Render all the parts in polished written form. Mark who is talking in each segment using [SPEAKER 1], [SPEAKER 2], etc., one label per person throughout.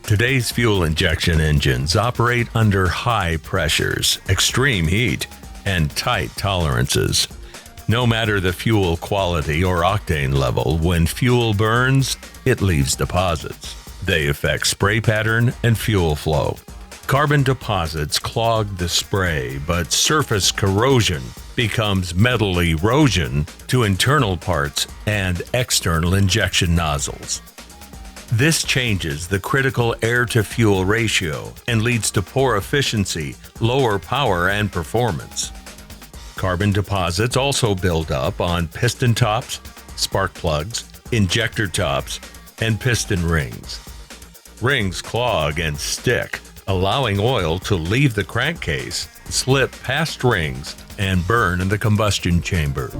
[SPEAKER 1] Today's fuel injection engines operate under high pressures, extreme heat, and tight tolerances. No matter the fuel quality or octane level, when fuel burns, it leaves deposits. They affect spray pattern and fuel flow. Carbon deposits clog the spray, but surface corrosion becomes metal erosion to internal parts and external injection nozzles. This changes the critical air-to-fuel ratio and leads to poor efficiency, lower power, and performance. Carbon deposits also build up on piston tops, spark plugs, injector tops, and piston rings. Rings clog and stick, allowing oil to leave the crankcase, slip past rings, and burn in the combustion chamber.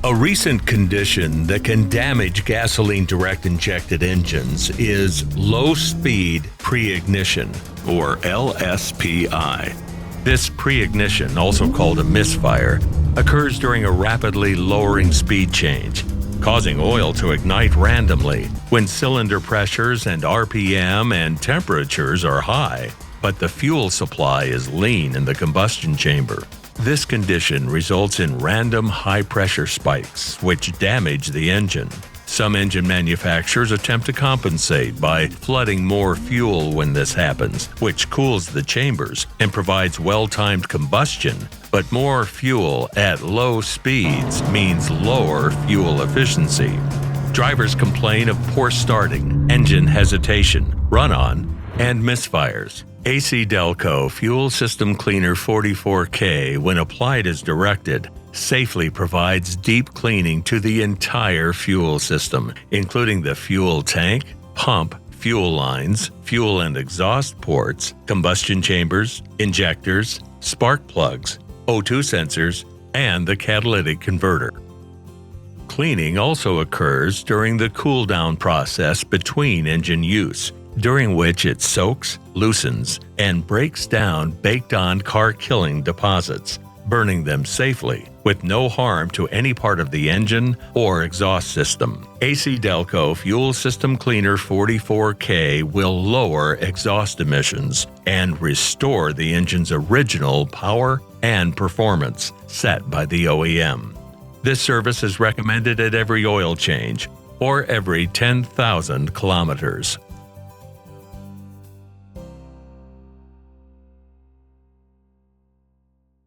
[SPEAKER 1] A recent condition that can damage gasoline direct injected engines is low-speed pre-ignition, or LSPI. This pre-ignition, also called a misfire, occurs during a rapidly lowering speed change, causing oil to ignite randomly when cylinder pressures and RPM and temperatures are high, but the fuel supply is lean in the combustion chamber. This condition results in random high-pressure spikes, which damage the engine. Some engine manufacturers attempt to compensate by flooding more fuel when this happens, which cools the chambers and provides well-timed combustion, but more fuel at low speeds means lower fuel efficiency. Drivers complain of poor starting, engine hesitation, run-on, and misfires. ACDelco Fuel System Cleaner 44K, when applied as directed, safely provides deep cleaning to the entire fuel system, including the fuel tank, pump, fuel lines, fuel and exhaust ports, combustion chambers, injectors, spark plugs, O2 sensors, and the catalytic converter. Cleaning also occurs during the cool-down process between engine use, during which it soaks, loosens, and breaks down baked-on car-killing deposits, burning them safely with no harm to any part of the engine or exhaust system. ACDelco Fuel System Cleaner 44K will lower exhaust emissions and restore the engine's original power and performance set by the OEM. This service is recommended at every oil change or every 10,000 kilometers.